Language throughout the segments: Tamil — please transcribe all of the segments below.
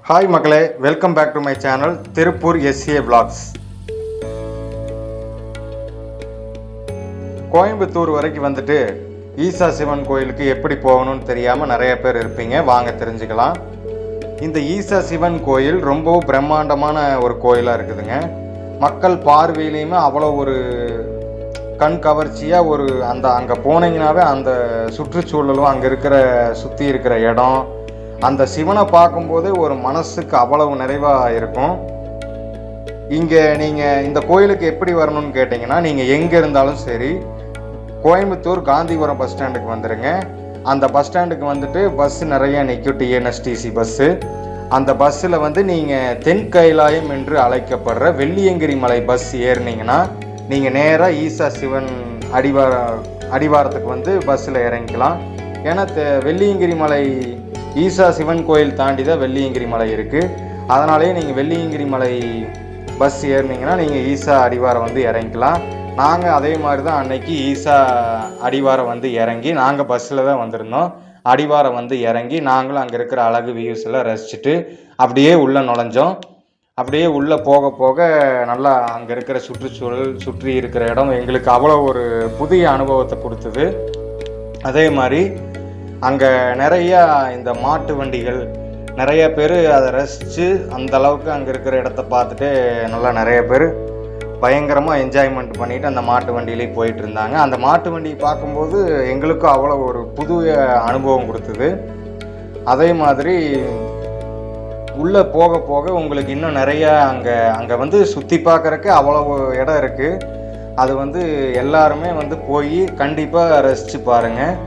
ஹாய் மக்களே, welcome back to my channel Tiruppur SA vlogs. Coimbatore வரைக்கும் வந்துட்டு ஈசா சிவன் கோயிலுக்கு எப்படி போகணும்னு தெரியாமல் நிறைய பேர் இருப்பீங்க. வாங்க தெரிஞ்சுக்கலாம். இந்த ஈசா சிவன் கோயில் ரொம்பவும் பிரம்மாண்டமான ஒரு கோயிலாக இருக்குதுங்க. மக்கள் பார்வையிலையுமே அவ்வளோ ஒரு கண் கவர்ச்சியாக ஒரு அங்கே போனீங்கன்னாவே அந்த சுற்றுச்சூழலும் அங்கே இருக்கிற சுற்றி இருக்கிற இடம், அந்த சிவனை பார்க்கும்போதே ஒரு மனசுக்கு அவ்வளவு நிறைவாக இருக்கும். இங்கே நீங்கள் இந்த கோயிலுக்கு எப்படி வரணும்னு கேட்டிங்கன்னா, நீங்கள் எங்கே இருந்தாலும் சரி கோயம்புத்தூர் காந்திபுரம் பஸ் ஸ்டாண்டுக்கு வந்துடுங்க. அந்த பஸ் ஸ்டாண்டுக்கு வந்துட்டு பஸ்ஸு நிறைய நிற்கும், டிஎன்எஸ்டிசி பஸ்ஸு. அந்த பஸ்ஸில் வந்து நீங்கள் தென் கைலாயம் என்று அழைக்கப்படுற வெள்ளியங்கிரி மலை பஸ் ஏறினீங்கன்னா நீங்கள் நேராக ஈசா சிவன் அடிவாரத்துக்கு வந்து பஸ்ஸில் இறங்கிக்கலாம். ஏன்னா வெள்ளியங்கிரி மலை ஈசா சிவன் கோயில் தாண்டி தான் வெள்ளியங்கிரி மலை இருக்குது. அதனாலேயே நீங்கள் வெள்ளியங்கிரி மலை பஸ் ஏறினீங்கன்னா நீங்கள் ஈசா அடிவாரம் வந்து இறங்கிக்கலாம். நாங்கள் அதே மாதிரி தான் அன்னைக்கு ஈசா அடிவாரம் வந்து இறங்கி நாங்கள் பஸ்ஸில் தான் வந்திருந்தோம். அடிவாரம் வந்து இறங்கி நாங்களும் அங்கே இருக்கிற அழகு வியூஸ் எல்லாம் ரசிச்சுட்டு அப்படியே உள்ளே நுழைஞ்சோம். அப்படியே உள்ளே போக போக நல்லா அங்கே இருக்கிற சுற்றுச்சூழல், சுற்றி இருக்கிற இடம் எங்களுக்கு அவ்வளோ ஒரு புதிய அனுபவத்தை கொடுத்தது. அதே மாதிரி அங்கே நிறையா இந்த மாட்டு வண்டிகள், நிறைய பேர் அதை ரசித்து அந்த அளவுக்கு அங்கே இருக்கிற இடத்த பார்த்துட்டு நல்லா நிறைய பேர் பயங்கரமாக என்ஜாய்மெண்ட் பண்ணிவிட்டு அந்த மாட்டு வண்டியிலே போயிட்டு இருந்தாங்க. அந்த மாட்டு வண்டியை பார்க்கும்போது எங்களுக்கும் அவ்வளோ ஒரு புது அனுபவம் கொடுத்தது. அதே மாதிரி உள்ளே போக போக உங்களுக்கு இன்னும் நிறையா அங்கே வந்து சுற்றி பார்க்குறக்கு அவ்வளோ இடம் இருக்குது. அது வந்து எல்லாருமே வந்து போய் கண்டிப்பாக ரசித்து பாருங்கள்.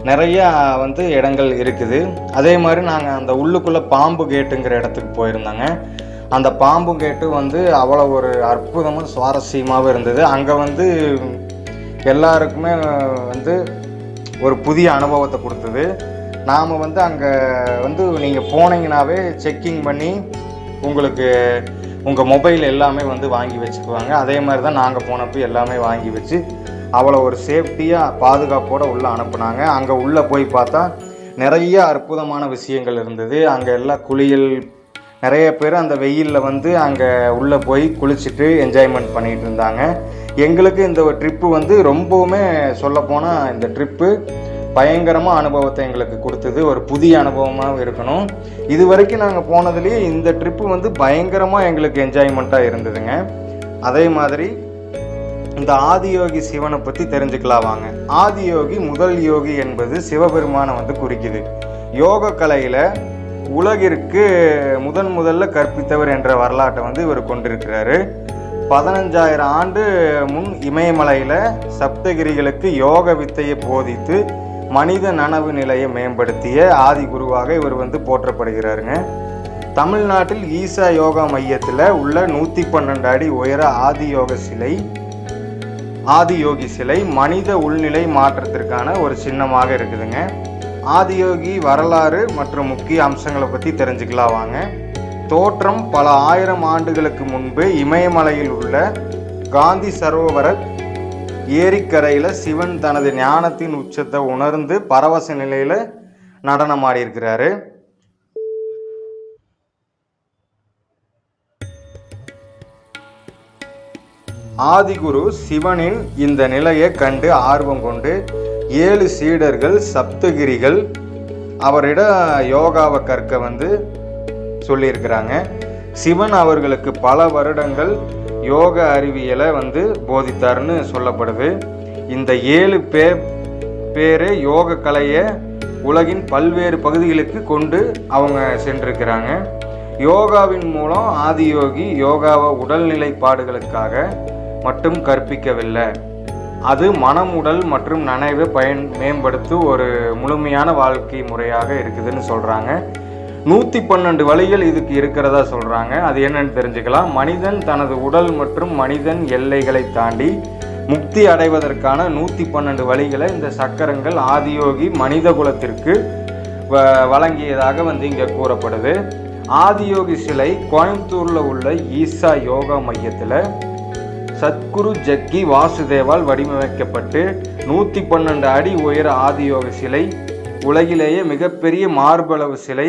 நிறையா வந்து இடங்கள் இருக்குது. அதே மாதிரி நாங்கள் அந்த உள்ளுக்குள்ளே பாம்பு கேட்டுங்கிற இடத்துக்கு போயிருந்தாங்க. அந்த பாம்பு கேட்டு வந்து அவ்வளோ ஒரு அற்புதமும் சுவாரஸ்யமாகவும் இருந்தது. அங்கே வந்து எல்லாருக்குமே வந்து ஒரு புதிய அனுபவத்தை கொடுத்தது. நாம் வந்து அங்கே வந்து நீங்கள் போனீங்கன்னாவே செக்கிங் பண்ணி உங்களுக்கு உங்கள் மொபைல் எல்லாமே வந்து வாங்கி வச்சுக்குவாங்க. அதே மாதிரி தான் நாங்கள் போனப்போ எல்லாமே வாங்கி வச்சு அவ்வளோ ஒரு சேஃப்டியாக பாதுகாப்போடு உள்ளே அனுப்புனாங்க. அங்கே உள்ளே போய் பார்த்தா நிறைய அற்புதமான விஷயங்கள் இருந்தது. அங்கே எல்லாம் குளியல், நிறைய பேர் அந்த வெயிலில் வந்து அங்கே உள்ளே போய் குளிச்சுட்டு என்ஜாய்மெண்ட் பண்ணிகிட்டு இருந்தாங்க. எங்களுக்கு இந்த ஒரு ட்ரிப்பு வந்து ரொம்பவுமே சொல்லப்போனால் இந்த ட்ரிப்பு பயங்கரமாக அனுபவத்தை எங்களுக்கு கொடுத்தது. ஒரு புதிய அனுபவமாக இருக்கணும். இது வரைக்கும் நாங்கள் போனதுலேயே இந்த ட்ரிப்பு வந்து பயங்கரமாக எங்களுக்கு என்ஜாய்மெண்ட்டாக இருந்ததுங்க. அதே மாதிரி இந்த ஆதியோகி சிவனை பற்றி தெரிஞ்சுக்கலாம் வாங்க. ஆதியோகி, முதல் யோகி என்பது சிவபெருமானை வந்து குறிக்குது. யோக கலையில் உலகிற்கு முதல்ல கற்பித்தவர் என்ற வரலாற்றை வந்து இவர் கொண்டிருக்கிறாரு. 15,000 ஆண்டு முன் இமயமலையில் சப்தகிரிகளுக்கு யோக வித்தையை போதித்து மனித நனவு நிலையை மேம்படுத்திய ஆதி குருவாக இவர் வந்து போற்றப்படுகிறாருங்க. தமிழ்நாட்டில் ஈசா யோகா மையத்தில் உள்ள 112 அடி உயர ஆதியோகி சிலை மனித உள்நிலை மாற்றத்திற்கான ஒரு சின்னமாக இருக்குதுங்க. ஆதியோகி வரலாறு மற்றும் முக்கிய அம்சங்களை பற்றி தெரிஞ்சுக்கலாம் வாங்க. தோற்றம் பல ஆயிரம் ஆண்டுகளுக்கு முன்பு இமயமலையில் உள்ள காந்தி சரோவர ஏரிக்கரையில் சிவன் தனது ஞானத்தின் உச்சத்தை உணர்ந்து பரவச நிலையில் நடனமாடி இருக்கிறாரு. ஆதிகுரு சிவனின் இந்த நிலையை கண்டு ஆர்வம் கொண்டு 7 சீடர்கள் சப்தகிரிகள் அவரிடம் யோகாவை கற்க வந்து சொல்லியிருக்கிறாங்க. சிவன் அவர்களுக்கு பல வருடங்கள் யோக அறிவியலை வந்து போதித்தார்னு சொல்லப்படுது. இந்த 7 பேர் யோக கலையை உலகின் பல்வேறு பகுதிகளுக்கு கொண்டு அவங்க சென்றிருக்கிறாங்க. யோகாவின் மூலம் ஆதியோகி யோகாவை உடல்நிலைப்பாடுகளுக்காக மட்டும் கற்பிக்கவில்லை, அது மனம், உடல் மற்றும் நனவை மேம்படுத்தும் ஒரு முழுமையான வாழ்க்கை முறையாக இருக்குதுன்னு சொல்கிறாங்க. 112 வழிகள் இதுக்கு இருக்கிறதா சொல்கிறாங்க. அது என்னன்னு தெரிஞ்சுக்கலாம். மனிதன் தனது உடல் மற்றும் மனிதன் எல்லைகளை தாண்டி முக்தி அடைவதற்கான 112 வழிகளை இந்த சக்கரங்கள் ஆதியோகி மனித குலத்திற்கு வழங்கியதாக வந்து இங்கே கூறப்படுது. ஆதியோகி சிலை கோயம்புத்தூரில் உள்ள ஈசா யோகா மையத்தில் சத்குரு ஜக்கி வாசுதேவால் வடிவமைக்கப்பட்டு 112 அடி உயர ஆதியோக சிலை உலகிலேயே மிகப்பெரிய மார்பளவு சிலை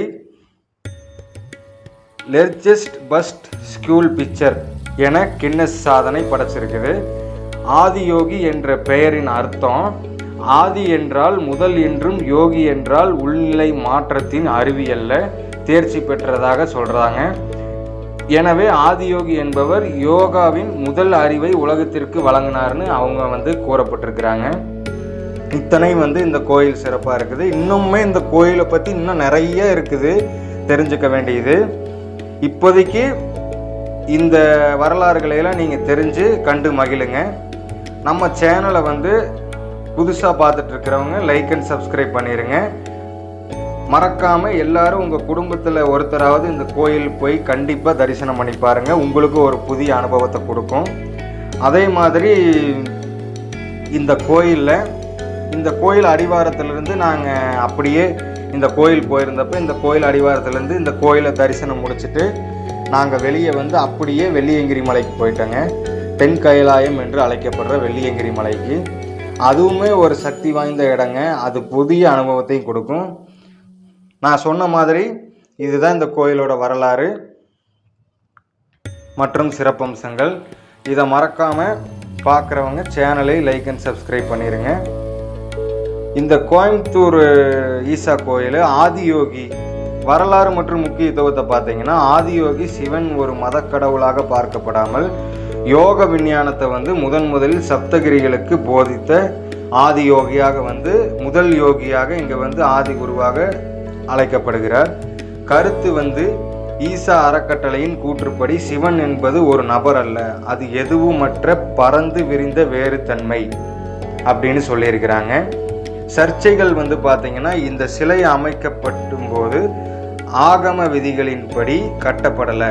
லார்ஜஸ்ட் பஸ்ட் ஸ்கூல் பிக்சர் என கின்னஸ் சாதனை படைச்சிருக்குது. ஆதியோகி என்ற பெயரின் அர்த்தம் ஆதி என்றால் முதல் என்றும் யோகி என்றால் உள்நிலை மாற்றத்தின் அறிவியல்ல தேர்ச்சி பெற்றதாக சொல்கிறாங்க. எனவே ஆதியோகி என்பவர் யோகாவின் முதல் அறிவை உலகத்திற்கு வழங்கினார்னு அவங்க கூறப்பட்டிருக்கிறாங்க. இத்தனை இந்த கோயில் சிறப்பாக இருக்குது. இன்னுமே இந்த கோயிலை பற்றி இன்னும் நிறைய இருக்குது தெரிஞ்சுக்க வேண்டியது. இப்போதைக்கு இந்த வரலாறுகளையெல்லாம் நீங்கள் தெரிஞ்சு கண்டு மகிழுங்க. நம்ம சேனலை புதுசாக பார்த்துட்டு இருக்கிறவங்க லைக் அண்ட் சப்ஸ்கிரைப் பண்ணிடுங்க. மறக்காமல் எல்லாரும் உங்கள் குடும்பத்தில் ஒருத்தராவது இந்த கோயில் போய் கண்டிப்பாக தரிசனம் பண்ணி பாருங்கள். உங்களுக்கு ஒரு புதிய அனுபவத்தை கொடுக்கும். அதே மாதிரி இந்த கோயில் அடிவாரத்திலிருந்து நாங்கள் அப்படியே இந்த கோயில் போயிருந்தப்போ இந்த கோயில் அடிவாரத்துலேருந்து இந்த கோயிலை தரிசனம் முடிச்சுட்டு நாங்கள் வெளியே அப்படியே வெள்ளியங்கிரி மலைக்கு போயிட்டோங்க. தென் கைலாயம் என்று அழைக்கப்படுற வெள்ளியங்கிரி மலைக்கு. அதுவுமே ஒரு சக்தி வாய்ந்த இடங்க. அது புதிய அனுபவத்தையும் கொடுக்கும். நான் சொன்ன மாதிரி இதுதான் இந்த கோயிலோட வரலாறு மற்றும் சிறப்பம்சங்கள். இதை மறக்காமல் பார்க்குறவங்க சேனலை லைக் அண்ட் சப்ஸ்கிரைப் பண்ணிடுங்க. இந்த கோயம்புத்தூர் ஈசா கோயில் ஆதியோகி வரலாறு மற்றும் முக்கியத்துவத்தை பார்த்தீங்கன்னா, ஆதியோகி சிவன் ஒரு மத கடவுளாக பார்க்கப்படாமல் யோக விஞ்ஞானத்தை முதலில் சப்தகிரிகளுக்கு போதித்த ஆதியோகியாக முதல் யோகியாக இங்கே ஆதி குருவாக அழைக்கப்படுகிறார். கருத்து ஈசா அறக்கட்டளையின் கூற்றுப்படி சிவன் என்பது ஒரு நபர் அல்ல, அது எதுவுமற்ற பறந்து விரிந்த வேறு தன்மை அப்படின்னு சொல்லியிருக்கிறாங்க. சர்ச்சைகள் பார்த்தீங்கன்னா, இந்த சிலை அமைக்கப்படும் போது ஆகம விதிகளின்படி கட்டப்படலை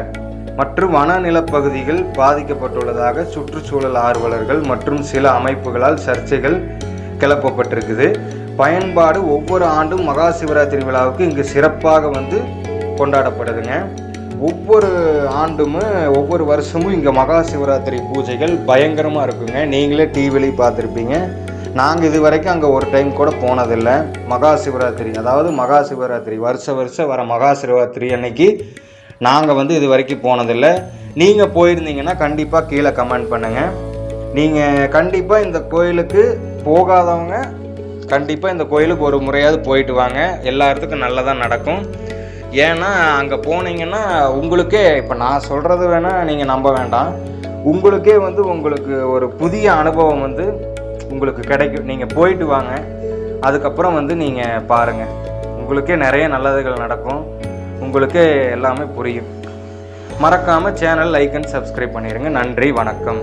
மற்றும் வனநிலப்பகுதிகள் பாதிக்கப்பட்டுள்ளதாக சுற்றுச்சூழல் ஆர்வலர்கள் மற்றும் சில அமைப்புகளால் சர்ச்சைகள் கிளப்பப்பட்டிருக்குது. பயன்பாடு ஒவ்வொரு ஆண்டும் மகா சிவராத்திரி விழாவுக்கு இங்கு சிறப்பாக கொண்டாடப்படுதுங்க. ஒவ்வொரு ஆண்டும் ஒவ்வொரு வருஷமும் இங்கே மகா சிவராத்திரி பூஜைகள் பயங்கரமாக இருக்குங்க. நீங்களே டிவிலையும் பார்த்துருப்பீங்க. நாங்கள் இது வரைக்கும் அங்கே ஒரு டைம் கூட போனதில்லை. மகா சிவராத்திரி வருஷம் வர மகா சிவராத்திரி அன்னைக்கு நாங்கள் இது வரைக்கும் போனதில்லை. நீங்கள் போயிருந்தீங்கன்னா கண்டிப்பாக கீழே கமெண்ட் பண்ணுங்கள். நீங்கள் கண்டிப்பாக இந்த கோயிலுக்கு போகாதவங்க கண்டிப்பாக இந்த கோயிலுக்கு ஒரு முறையாவது போயிட்டு வாங்க. எல்லா இடத்துக்கும் நல்லதாக நடக்கும். ஏன்னா அங்கே போனீங்கன்னா உங்களுக்கே, இப்போ நான் சொல்கிறது வேணால் நீங்கள் நம்ப வேண்டாம், உங்களுக்கே உங்களுக்கு ஒரு புதிய அனுபவம் உங்களுக்கு கிடைக்கும். நீங்கள் போயிட்டு வாங்க, அதுக்கப்புறம் நீங்கள் பாருங்கள், உங்களுக்கே நிறைய நல்லதுகள் நடக்கும், உங்களுக்கே எல்லாமே புரியும். மறக்காமல் சேனல் லைக் அண்ட் சப்ஸ்கிரைப் பண்ணிடுங்க. நன்றி, வணக்கம்.